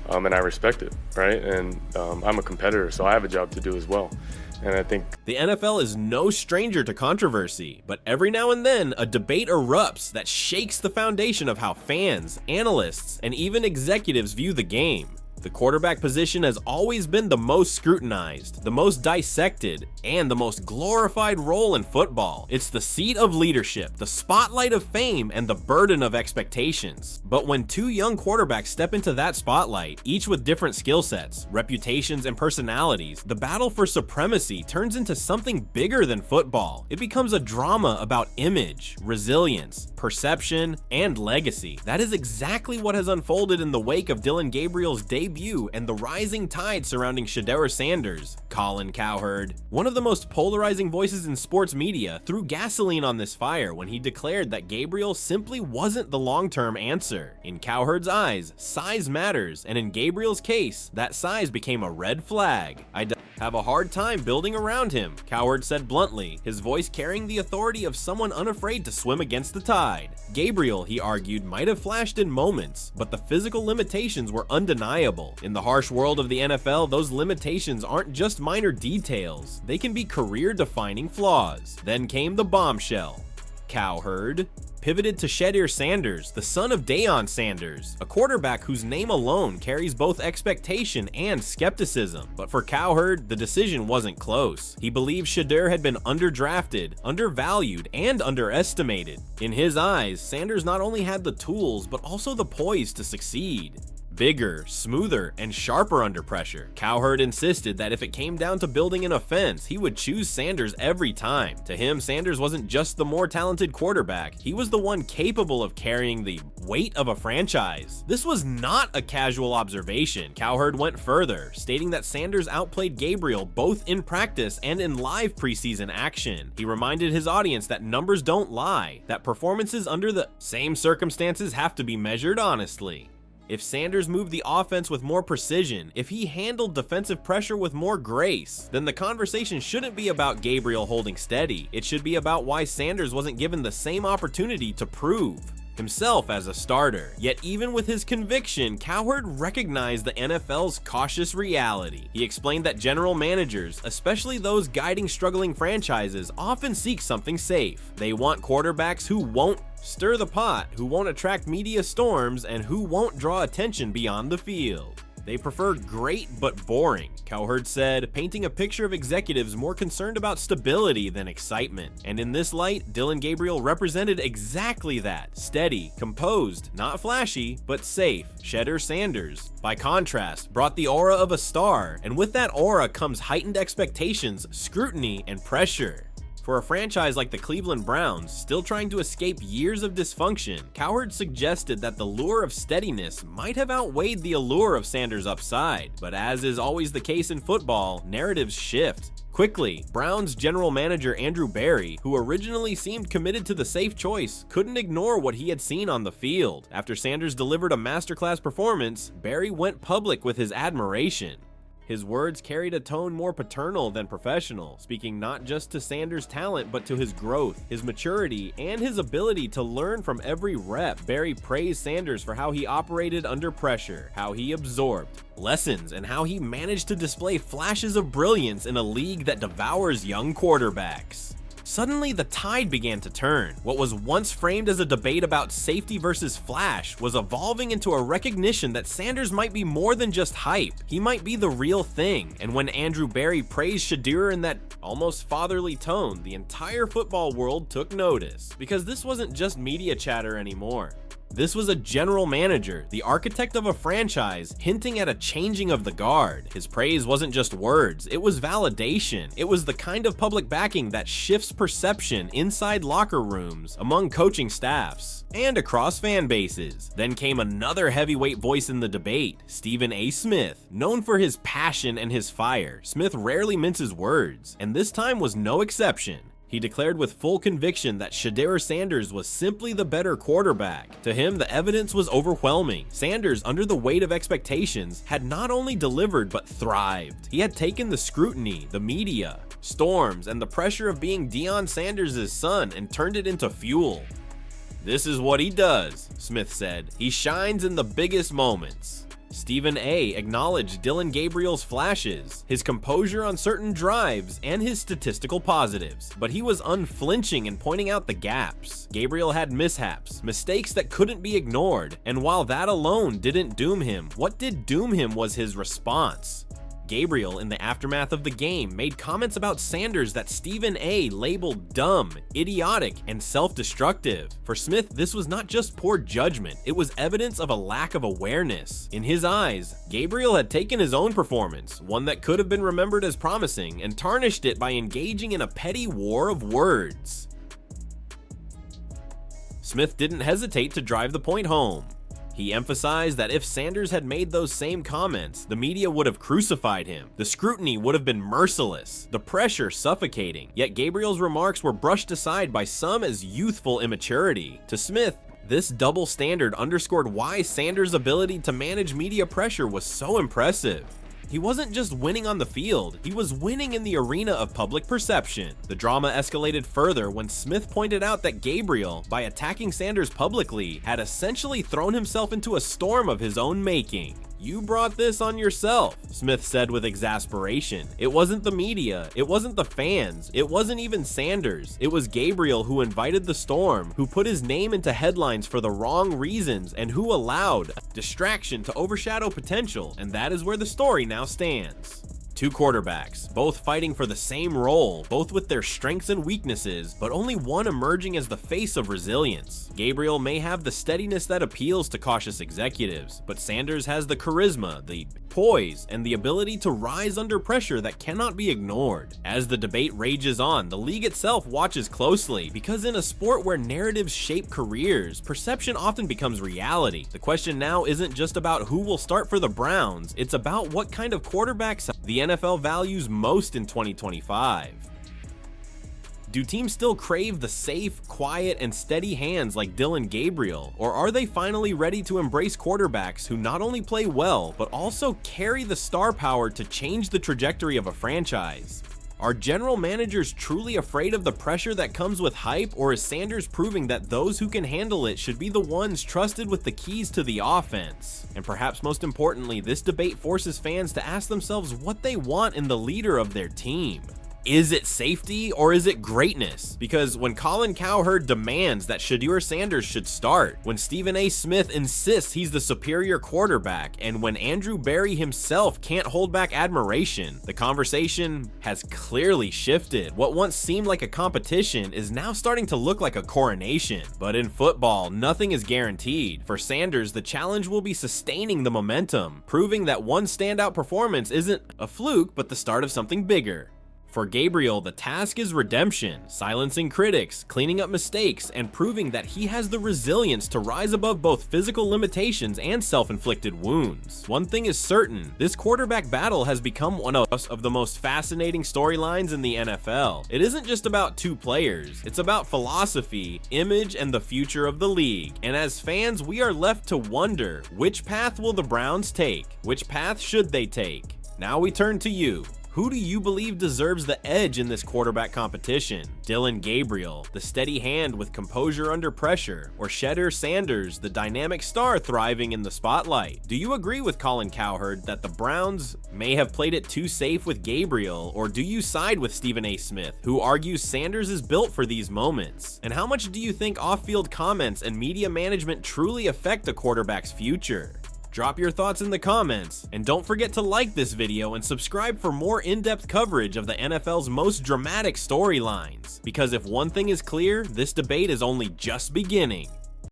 and I respect it, right? And I'm a competitor, so I have a job to do as well. And I think the NFL is no stranger to controversy, but every now and then a debate erupts that shakes the foundation of how fans, analysts, and even executives view the game. The quarterback position has always been the most scrutinized, the most dissected, and the most glorified role in football. It's the seat of leadership, the spotlight of fame, and the burden of expectations. But when two young quarterbacks step into that spotlight, each with different skill sets, reputations, and personalities, the battle for supremacy turns into something bigger than football. It becomes a drama about image, resilience, perception, and legacy. That is exactly what has unfolded in the wake of Dillon Gabriel's debut and the rising tide surrounding Shedeur Sanders. Colin Cowherd, one of the most polarizing voices in sports media, threw gasoline on this fire when he declared that Gabriel simply wasn't the long-term answer. In Cowherd's eyes, size matters, and in Gabriel's case, that size became a red flag. I have a hard time building around him, Cowherd said bluntly, his voice carrying the authority of someone unafraid to swim against the tide. Gabriel, he argued, might have flashed in moments, but the physical limitations were undeniable. In the harsh world of the NFL, those limitations aren't just minor details, they can be career-defining flaws. Then came the bombshell. Cowherd pivoted to Shedeur Sanders, the son of Dillon Sanders, a quarterback whose name alone carries both expectation and skepticism. But for Cowherd, the decision wasn't close. He believed Shedeur had been underdrafted, undervalued, and underestimated. In his eyes, Sanders not only had the tools, but also the poise to succeed. Bigger, smoother, and sharper under pressure. Cowherd insisted that if it came down to building an offense, he would choose Sanders every time. To him, Sanders wasn't just the more talented quarterback, he was the one capable of carrying the weight of a franchise. This was not a casual observation. Cowherd went further, stating that Sanders outplayed Gabriel both in practice and in live preseason action. He reminded his audience that numbers don't lie, that performances under the same circumstances have to be measured honestly. If Sanders moved the offense with more precision, if he handled defensive pressure with more grace, then the conversation shouldn't be about Gabriel holding steady. It should be about why Sanders wasn't given the same opportunity to prove himself as a starter. Yet even with his conviction, Cowherd recognized the NFL's cautious reality. He explained that general managers, especially those guiding struggling franchises, often seek something safe. They want quarterbacks who won't stir the pot, who won't attract media storms, and who won't draw attention beyond the field. They prefer great but boring, Cowherd said, painting a picture of executives more concerned about stability than excitement. And in this light, Dillon Gabriel represented exactly that. Steady, composed, not flashy, but safe. Shedeur Sanders, by contrast, brought the aura of a star, and with that aura comes heightened expectations, scrutiny, and pressure. For a franchise like the Cleveland Browns, still trying to escape years of dysfunction, Cowherd suggested that the lure of steadiness might have outweighed the allure of Sanders' upside. But as is always the case in football, narratives shift. Quickly, Browns general manager Andrew Berry, who originally seemed committed to the safe choice, couldn't ignore what he had seen on the field. After Sanders delivered a masterclass performance, Berry went public with his admiration. His words carried a tone more paternal than professional, speaking not just to Sanders' talent but to his growth, his maturity, and his ability to learn from every rep. Berry praised Sanders for how he operated under pressure, how he absorbed lessons, and how he managed to display flashes of brilliance in a league that devours young quarterbacks. Suddenly, the tide began to turn. What was once framed as a debate about safety versus flash was evolving into a recognition that Sanders might be more than just hype. He might be the real thing. And when Andrew Berry praised Shedeur in that almost fatherly tone, the entire football world took notice. Because this wasn't just media chatter anymore. This was a general manager, the architect of a franchise, hinting at a changing of the guard. His praise wasn't just words, it was validation. It was the kind of public backing that shifts perception inside locker rooms, among coaching staffs, and across fan bases. Then came another heavyweight voice in the debate, Stephen A. Smith. Known for his passion and his fire, Smith rarely minces words, and this time was no exception. He declared with full conviction that Shedeur Sanders was simply the better quarterback. To him, the evidence was overwhelming. Sanders, under the weight of expectations, had not only delivered but thrived. He had taken the scrutiny, the media, storms, and the pressure of being Deion Sanders' son and turned it into fuel. "This is what he does," Smith said. "He shines in the biggest moments." Stephen A. acknowledged Dillon Gabriel's flashes, his composure on certain drives, and his statistical positives, but he was unflinching in pointing out the gaps. Gabriel had mishaps, mistakes that couldn't be ignored, and while that alone didn't doom him, what did doom him was his response. Gabriel, in the aftermath of the game, made comments about Sanders that Stephen A. labeled dumb, idiotic, and self-destructive. For Smith, this was not just poor judgment, it was evidence of a lack of awareness. In his eyes, Gabriel had taken his own performance, one that could have been remembered as promising, and tarnished it by engaging in a petty war of words. Smith didn't hesitate to drive the point home. He emphasized that if Sanders had made those same comments, the media would have crucified him, the scrutiny would have been merciless, the pressure suffocating, yet Gabriel's remarks were brushed aside by some as youthful immaturity. To Smith, this double standard underscored why Sanders' ability to manage media pressure was so impressive. He wasn't just winning on the field, he was winning in the arena of public perception. The drama escalated further when Smith pointed out that Gabriel, by attacking Sanders publicly, had essentially thrown himself into a storm of his own making. "You brought this on yourself," Smith said with exasperation. It wasn't the media, it wasn't the fans, it wasn't even Sanders. It was Gabriel who invited the storm, who put his name into headlines for the wrong reasons, and who allowed distraction to overshadow potential, and that is where the story now stands. Two quarterbacks, both fighting for the same role, both with their strengths and weaknesses, but only one emerging as the face of resilience. Gabriel may have the steadiness that appeals to cautious executives, but Sanders has the charisma, the poise, and the ability to rise under pressure that cannot be ignored. As the debate rages on, the league itself watches closely, because in a sport where narratives shape careers, perception often becomes reality. The question now isn't just about who will start for the Browns, it's about what kind of quarterbacks the NFL values most in 2025. Do teams still crave the safe, quiet, and steady hands like Dillon Gabriel, or are they finally ready to embrace quarterbacks who not only play well, but also carry the star power to change the trajectory of a franchise? Are general managers truly afraid of the pressure that comes with hype, or is Sanders proving that those who can handle it should be the ones trusted with the keys to the offense? And perhaps most importantly, this debate forces fans to ask themselves what they want in the leader of their team. Is it safety or is it greatness? Because when Colin Cowherd demands that Shedeur Sanders should start, when Stephen A. Smith insists he's the superior quarterback, and when Andrew Berry himself can't hold back admiration, the conversation has clearly shifted. What once seemed like a competition is now starting to look like a coronation. But in football, nothing is guaranteed. For Sanders, the challenge will be sustaining the momentum, proving that one standout performance isn't a fluke, but the start of something bigger. For Gabriel, the task is redemption, silencing critics, cleaning up mistakes, and proving that he has the resilience to rise above both physical limitations and self-inflicted wounds. One thing is certain, this quarterback battle has become one of the most fascinating storylines in the NFL. It isn't just about two players, it's about philosophy, image, and the future of the league. And as fans, we are left to wonder, which path will the Browns take? Which path should they take? Now we turn to you. Who do you believe deserves the edge in this quarterback competition? Dillon Gabriel, the steady hand with composure under pressure, or Shedeur Sanders, the dynamic star thriving in the spotlight? Do you agree with Colin Cowherd that the Browns may have played it too safe with Gabriel, or do you side with Stephen A. Smith, who argues Sanders is built for these moments? And how much do you think off-field comments and media management truly affect a quarterback's future? Drop your thoughts in the comments, and don't forget to like this video and subscribe for more in-depth coverage of the NFL's most dramatic storylines. Because if one thing is clear, this debate is only just beginning.